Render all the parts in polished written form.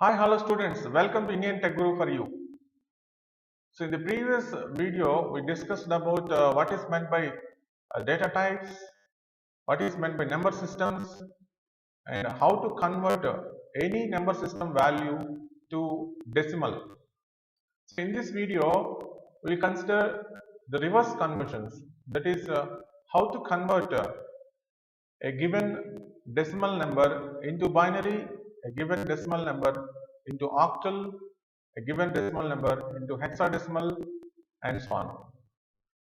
Hi, hello students. Welcome to Indian Tech Guru for you. So in the previous video, we discussed about what is meant by data types, what is meant by number systems, and how to convert any number system value to decimal. So in this video, we will consider the reverse conversions. That is how to convert a given decimal number into binary, a given decimal number into octal, a given decimal number into hexadecimal, and so on.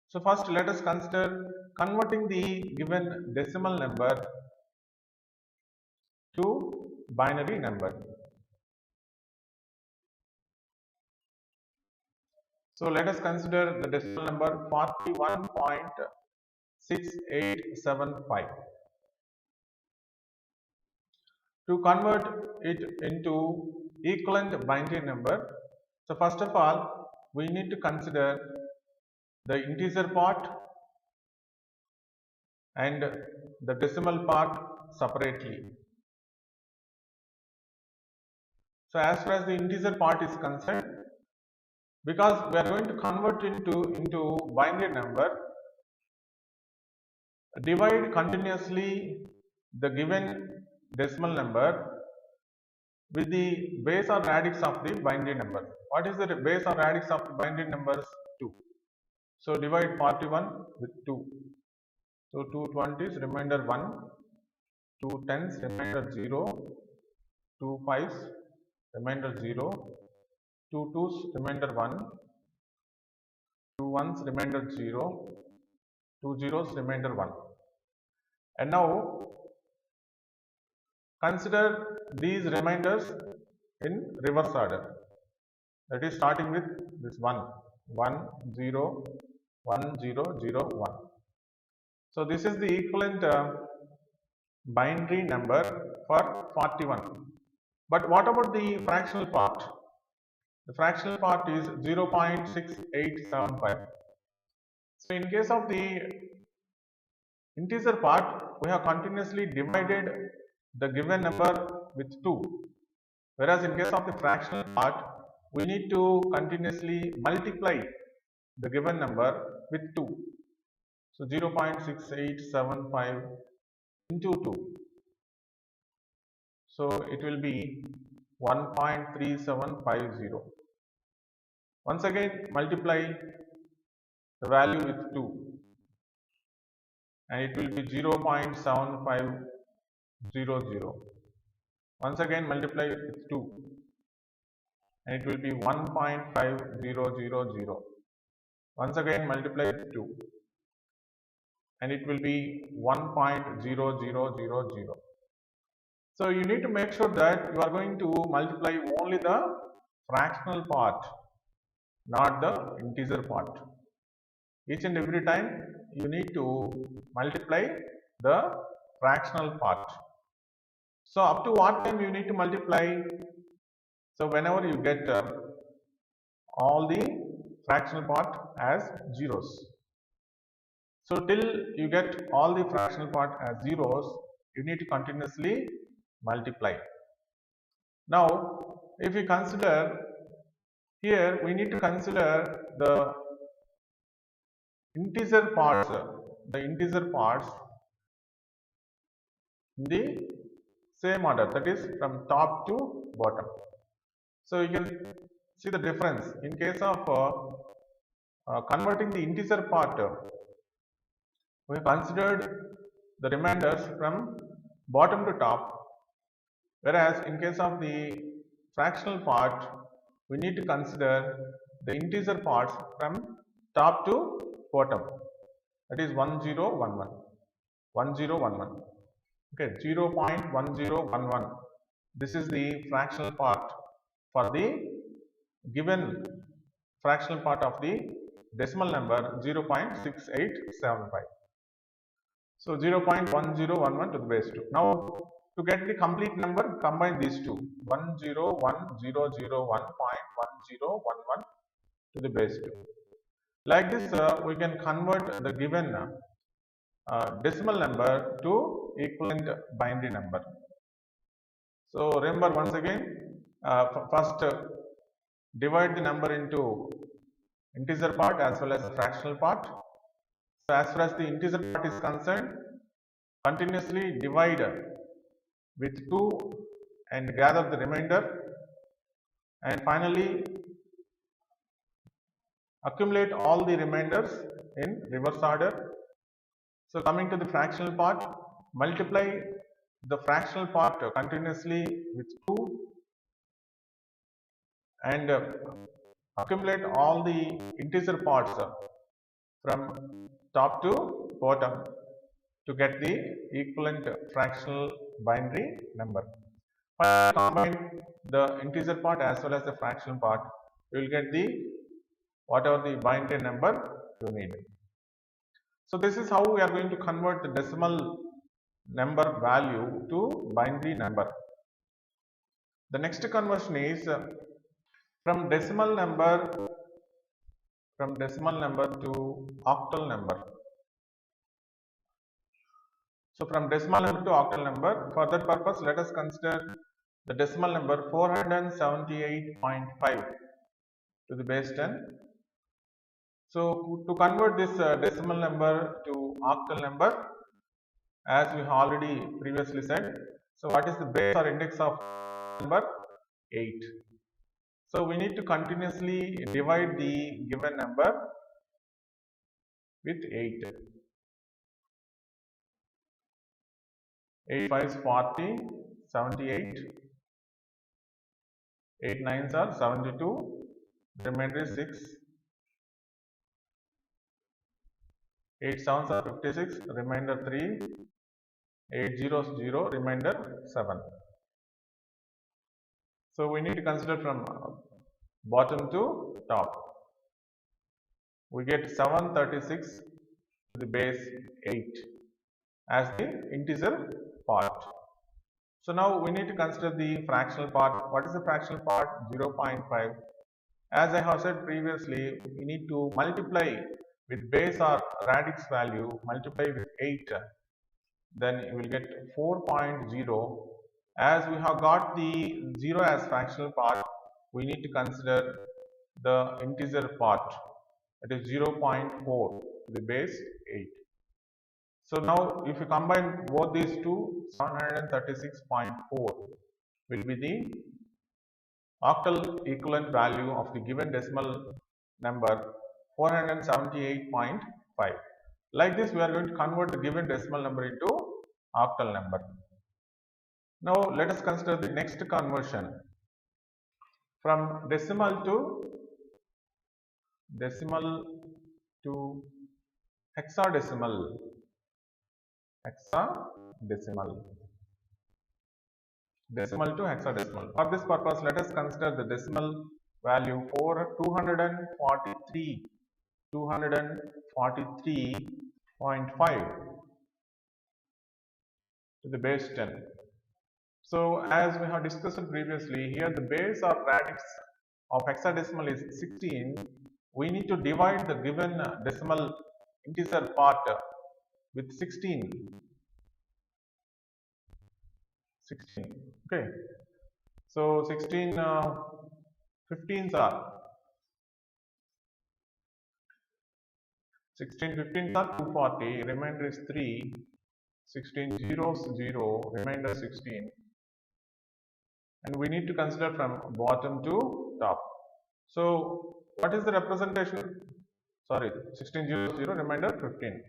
So first let us consider converting the given decimal number to binary number. So let us consider the decimal number 41.6875. To convert it into equivalent binary number, so first of all, we need to consider the integer part and the decimal part separately. So as far as the integer part is concerned, because we are going to convert into binary number, divide continuously the given decimal number with the base or radix of the binary number. What is the base or radix of the binary numbers? 2. So divide 41 with 2. So 2 20s, remainder 1, 2 10s, remainder 0, 2 5s, remainder 0, 2 2s, remainder 1, 2 1s, remainder 0, 2 zeros, remainder 1. And now consider these remainders in reverse order. That is starting with this 1, 1, 0, 1, 0, 0, 1. So this is the equivalent binary number for 41. But what about the fractional part? The fractional part is 0.6875. So in case of the integer part, we have continuously divided the given number with 2. Whereas in case of the fractional part, we need to continuously multiply the given number with 2. So 0.6875 into 2. So it will be 1.3750. Once again multiply the value with 2 and it will be 0.7500. Once again multiply with 2 and it will be 1.5000. Once again multiply with 2 and it will be 1.0000. So you need to make sure that you are going to multiply only the fractional part, not the integer part. Each and every time you need to multiply the fractional part. So up to what time you need to multiply? So whenever you get all the fractional part as zeros. So till you get all the fractional part as zeros, you need to continuously multiply. Now if you consider here, we need to consider the integer parts in the same order, that is from top to bottom. So you can see the difference in case of converting the integer part. We considered the remainders from bottom to top, whereas in case of the fractional part, we need to consider the integer parts from top to bottom, that is 1011, 1011. Okay, 0.1011. This is the fractional part for the given fractional part of the decimal number 0.6875. So 0.1011 to the base 2. Now to get the complete number, combine these two, 101.1011 to the base 2. Like this we can convert the given decimal number to equivalent binary number. So remember once again, first divide the number into integer part as well as fractional part. So as far as the integer part is concerned, continuously divide with 2 and gather the remainder, and finally accumulate all the remainders in reverse order. So coming to the fractional part, multiply the fractional part continuously with 2 and accumulate all the integer parts from top to bottom to get the equivalent fractional binary number. Finally, combine the integer part as well as the fractional part, you will get the whatever the binary number you need. So this is how we are going to convert the decimal number value to binary number. The next conversion is from decimal number to octal number. So from decimal number to octal number, for that purpose let us consider the decimal number 478.5 to the base 10. So to convert this decimal number to octal number, as we already previously said, so what is the base or index of number? 8. So we need to continuously divide the given number with 8. 8 5s 40, 78, 8 9s are 72, remainder is 6, 8 7s are 56, remainder 3, 8 zeros 0, remainder 7. So we need to consider from bottom to top. We get 736 to the base 8 as the integer part. So now we need to consider the fractional part. What is the fractional part? 0.5. As I have said previously, we need to multiply with base or radix value, multiply with 8, then you will get 4.0. As we have got the 0 as fractional part, we need to consider the integer part, that is 0.4 to the base 8. So now if you combine both these two, 736.4 will be the octal equivalent value of the given decimal number 478.5. Like this we are going to convert the given decimal number into octal number. Now let us consider the next conversion from decimal to hexadecimal. Decimal to hexadecimal. For this purpose, let us consider the decimal value for 243.5 to the base 10. So as we have discussed previously, here the base or radix of hexadecimal is 16. We need to divide the given decimal integer part with 16. Okay. So 16 15s are 240, remainder is 3, 16 zeros 0, remainder 16, and we need to consider from bottom to top. So what is the representation? Sorry, 16 zeros 0, remainder 15.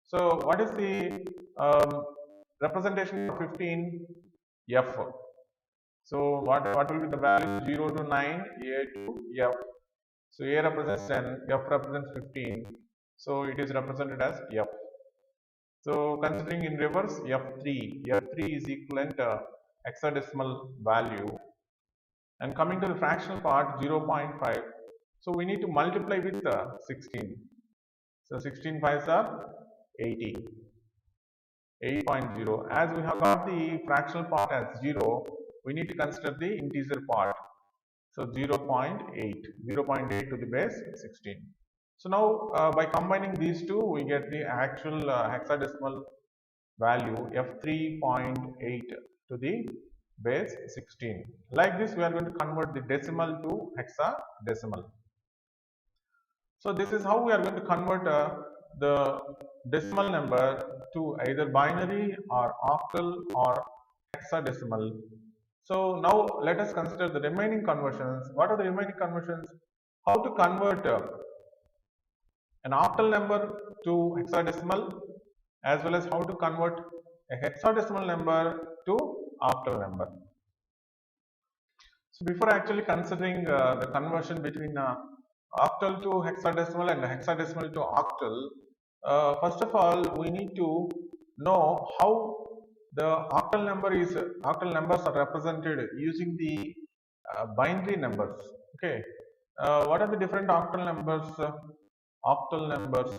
So what is the representation of 15? F. So what will be the value? 0 to 9, A to F. So A represents 10, F represents 15. So it is represented as F. So considering in reverse, F3 is equivalent hexadecimal value. And coming to the fractional part, 0.5. So we need to multiply with 16. So 16 5s are 80. 8.0. As we have got the fractional part as 0, we need to consider the integer part. So 0.8 to the base 16. So now by combining these two, we get the actual hexadecimal value F3.8 to the base 16. Like this, we are going to convert the decimal to hexadecimal. So this is how we are going to convert the decimal number to either binary or octal or hexadecimal. So now let us consider the remaining conversions. What are the remaining conversions? How to convert an octal number to hexadecimal, as well as how to convert a hexadecimal number to octal number. So before actually considering the conversion between octal to hexadecimal and hexadecimal to octal, first of all we need to know how the octal numbers are represented using the binary numbers. Okay, what are the different octal numbers? Octal numbers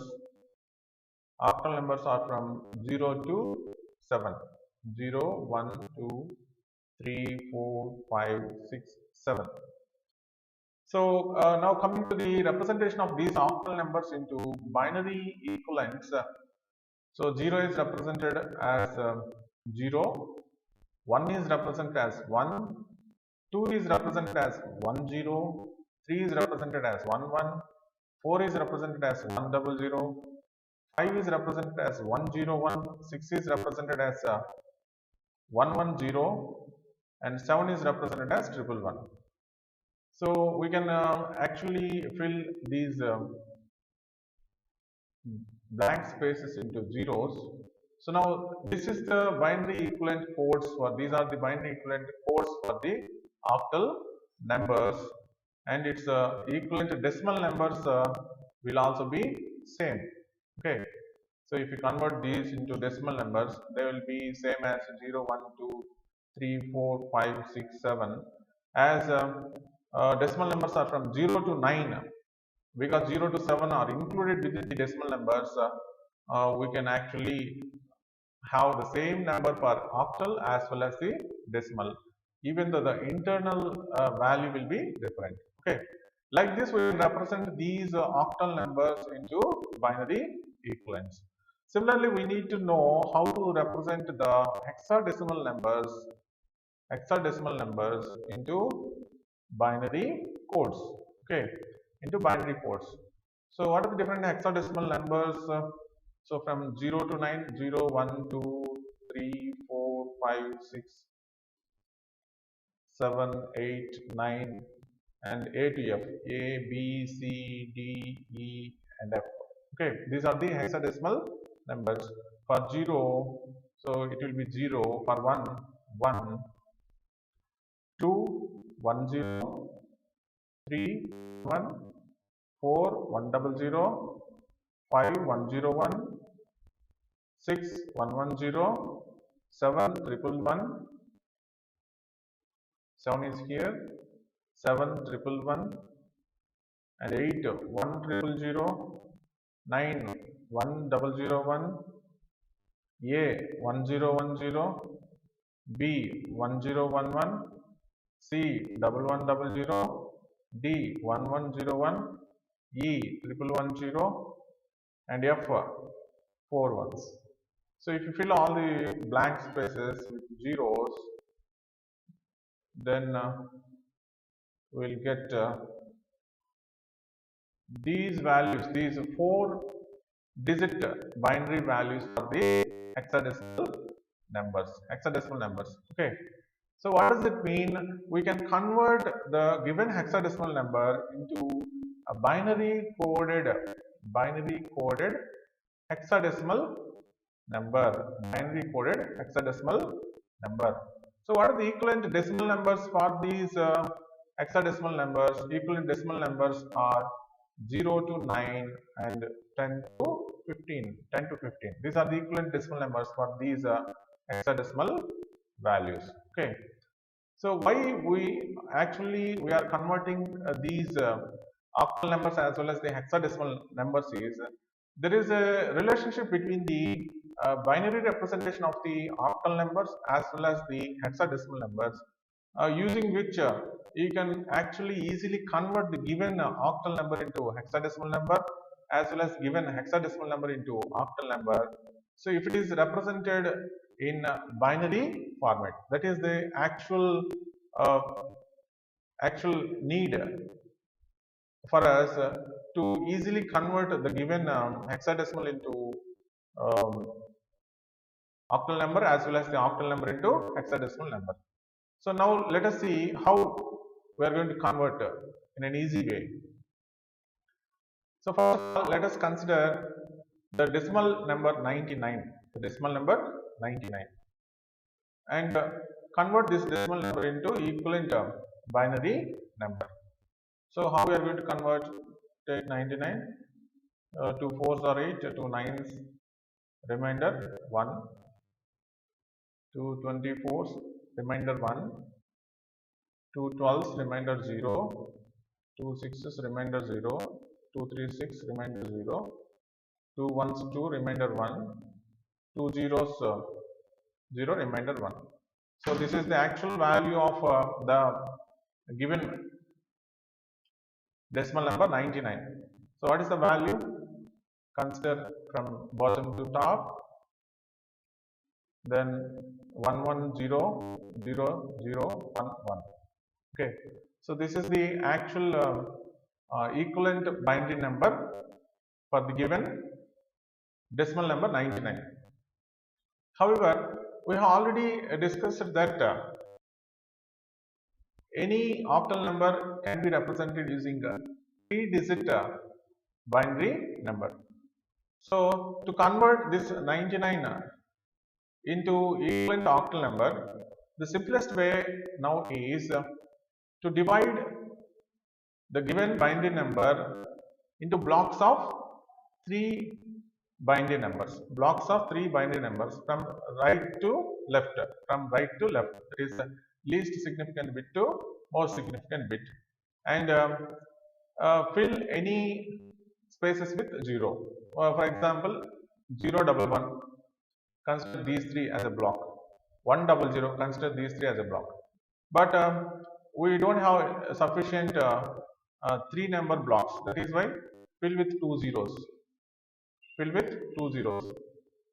are from 0 to 7. 0, 1, 2, 3, 4, 5, 6, 7. So now coming to the representation of these octal numbers into binary equivalents. So 0 is represented as 0, 1 is represented as 1, 2 is represented as 1 0, 3 is represented as 1 1, 4 is represented as 1 0 0, 5 is represented as 1 0 1, 6 is represented as 1 1 0, and 7 is represented as 1 1 1. So we can actually fill these blank spaces into zeros. So now this is the binary equivalent codes for, these are the binary equivalent codes for the octal numbers, and its equivalent decimal numbers will also be same. Okay, so if you convert these into decimal numbers, they will be same as 0 1 2 3 4 5 6 7, as decimal numbers are from 0 to 9. Because 0 to 7 are included within the decimal numbers, we can actually have the same number for octal as well as the decimal, even though the internal value will be different. Okay, like this we will represent these octal numbers into binary equivalents. Similarly, we need to know how to represent the hexadecimal numbers into binary codes. Okay, into binary codes. So what are the different hexadecimal numbers? So from 0 to 9, 0, 1, 2, 3, 4, 5, 6, 7, 8, 9, and A to F. A, B, C, D, E, and F. Okay, these are the hexadecimal numbers. For 0, so it will be 0. For 1, 1, 2, 1, 0, 3, 1, 4, 1, 0, 0, 5, 1, 0, 1, 6, 1, 1, 0, 7, 1, 1, 7 is here, 7, 1, 1, and 8, 1, 0, 0, 9, 1, 0, 1, A, 1, 0, 1, 0, B, 1, 0, 1, 1, C, 1, 1, 0, D, 1, 1, 0, 1, E, 1, 1, 0, and F, 4 ones. So if you fill all the blank spaces with zeros, then we'll get these values, these 4-digit binary values for the hexadecimal numbers. Okay, so what does it mean? We can convert the given hexadecimal number into a binary coded hexadecimal number. So what are the equivalent decimal numbers for these hexadecimal numbers? Equivalent decimal numbers are 0 to 9 and 10 to 15. These are the equivalent decimal numbers for these hexadecimal values. Okay, so why we are converting these octal numbers as well as the hexadecimal numbers is, there is a relationship between the binary representation of the octal numbers as well as the hexadecimal numbers, using which you can actually easily convert the given octal number into hexadecimal number as well as given hexadecimal number into octal number. So if it is represented in binary format. That is the uh, actual need for us to easily convert the given hexadecimal into um, octal number as well as the octal number into hexadecimal number. So now let us see how we are going to convert in an easy way. So first of all, let us consider the decimal number 99, the decimal number 99, and convert this decimal number into equivalent binary number. So how we are going to convert? Take 99, 2 4s are 8, 2 9s remainder 1, 2 24s remainder 1, 2 12s remainder 0, 2 6s remainder 0, 2 3 6 remainder 0, 2 1s 2 remainder 1, 2 zeros 0 remainder 1. So this is the actual value of the given decimal number 99. So what is the value? Consider from bottom to top, then 1 1 0 0 0 1 1. Okay, so this is the actual equivalent binary number for the given decimal number 99. However, we have already discussed that any octal number can be represented using a 3-digit binary number. So to convert this 99 into equivalent octal number, the simplest way now is to divide the given binary number into blocks of 3 binary numbers. Blocks of 3 binary numbers from right to left. From right to left. That is least significant bit to most significant bit. And fill any spaces with 0. For example, 0 11 1. Consider these 3 as a block. 1 00. Consider these 3 as a block. But we don't have sufficient 3 number blocks. That is why fill with 2 zeros. Fill with 2 zeros.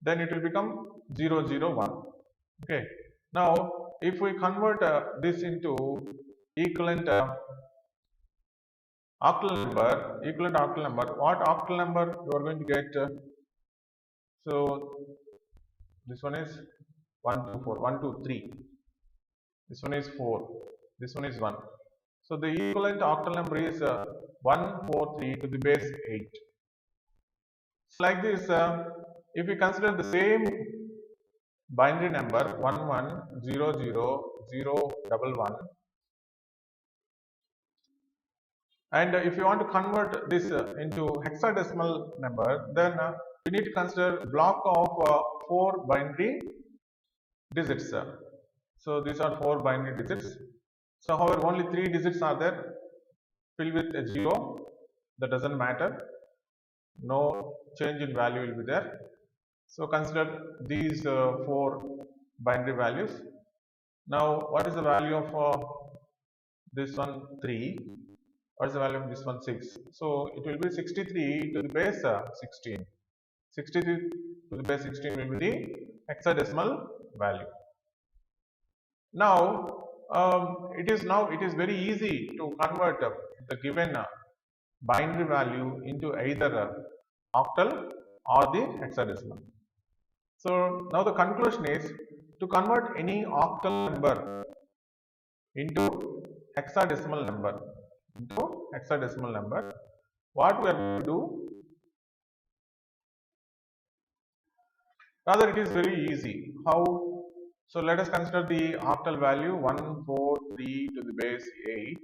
Then it will become 0 0 1. Okay. Now, if we convert this into equivalent octal number, what octal number you are going to get? So this one is 1 2 4, 1 2 3. This one is 4. This one is 1. So the equivalent octal number is 143 to the base 8. So like this, if we consider the same binary number 11000011, and if you want to convert this into hexadecimal number, then we need to consider block of 4 binary digits. So these are 4 binary digits. So however, only 3 digits are there. Fill with a 0. That doesn't matter. No change in value will be there. So consider these 4 binary values. Now what is the value of this one? 3. What is the value of this one? 6. So it will be 63 to the base 16. 63 to the base 16 will be the hexadecimal value. Now it is very easy to convert the given binary value into either octal or the hexadecimal. So now the conclusion is, to convert any octal number into hexadecimal number, what we are going to do? Rather, it is very easy. How? So let us consider the octal value 143 to the base 8.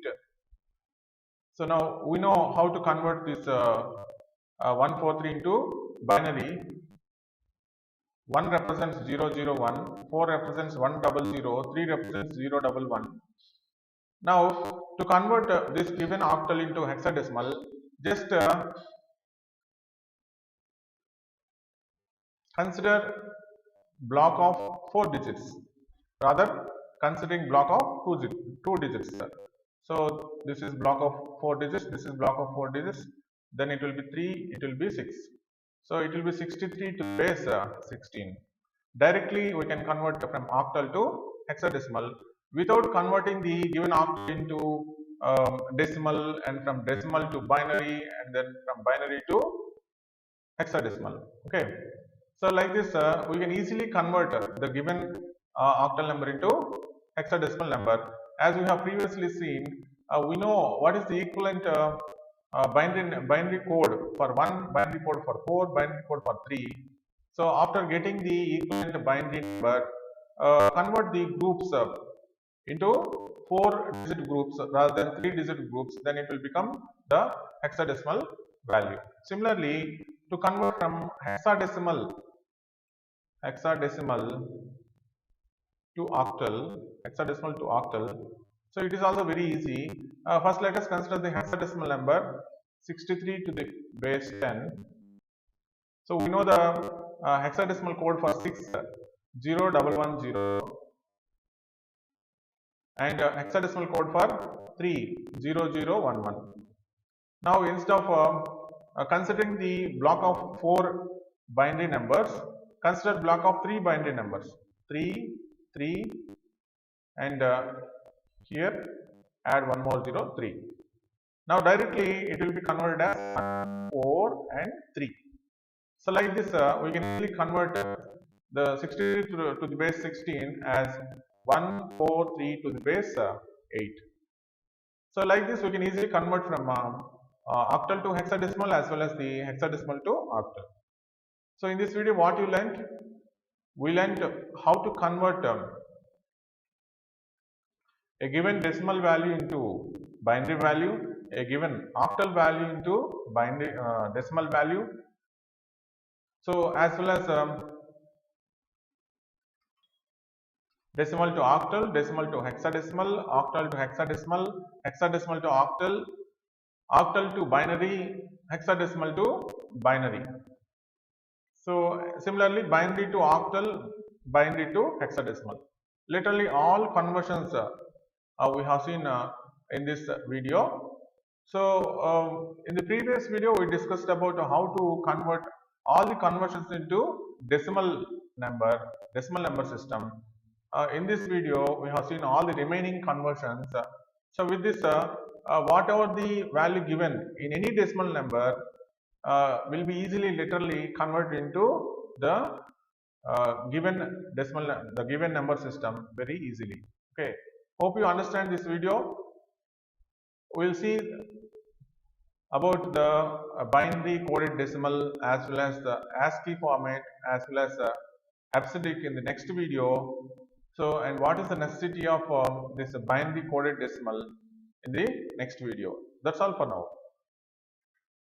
So now we know how to convert this 143 into binary. 1 represents 001, 4 represents 100, 3 represents 011. Now to convert this given octal into hexadecimal, just consider block of 4 digits, rather considering block of 2 digits. So this is block of 4 digits, this is block of 4 digits, then it will be 3, it will be 6. So it will be 63 to base 16. Directly we can convert from octal to hexadecimal without converting the given octal into decimal, and from decimal to binary, and then from binary to hexadecimal. Okay, so like this we can easily convert the given octal number into hexadecimal number. As we have previously seen, we know what is the equivalent binary code for 1, binary code for 4, binary code for 3. So after getting the equivalent binary number, convert the groups into 4-digit groups rather than 3-digit groups, then it will become the hexadecimal value. Similarly, to convert from hexadecimal to octal, so it is also very easy. First let us consider the hexadecimal number 63 to the base 10. So we know the hexadecimal code for 6 0110, and hexadecimal code for 3 0011. Now instead of considering the block of 4 binary numbers, consider block of 3 binary numbers, 3 3, and here add one more 0, 3. Now directly it will be converted as 1, 4 and 3. So like this we can easily convert the 63 to the base 16 as 1 4 3 to the base 8. So like this we can easily convert from octal to hexadecimal as well as the hexadecimal to octal. So in this video what you learned? We learned how to convert a given decimal value into binary value, a given octal value into binary decimal value. So as well as decimal to octal, decimal to hexadecimal, octal to hexadecimal, hexadecimal to octal, octal to binary, hexadecimal to binary. So similarly, binary to octal, binary to hexadecimal. Literally all conversions we have seen in this video. So in the previous video we discussed about how to convert all the conversions into decimal number system. In this video we have seen all the remaining conversions. So with this whatever the value given in any decimal number will be easily literally converted into the given number system very easily. Okay, hope you understand this video. We'll see about the binary coded decimal as well as the ASCII format as well as abscisic in the next video. So, and what is the necessity of this binary coded decimal in the next video. That's all for now.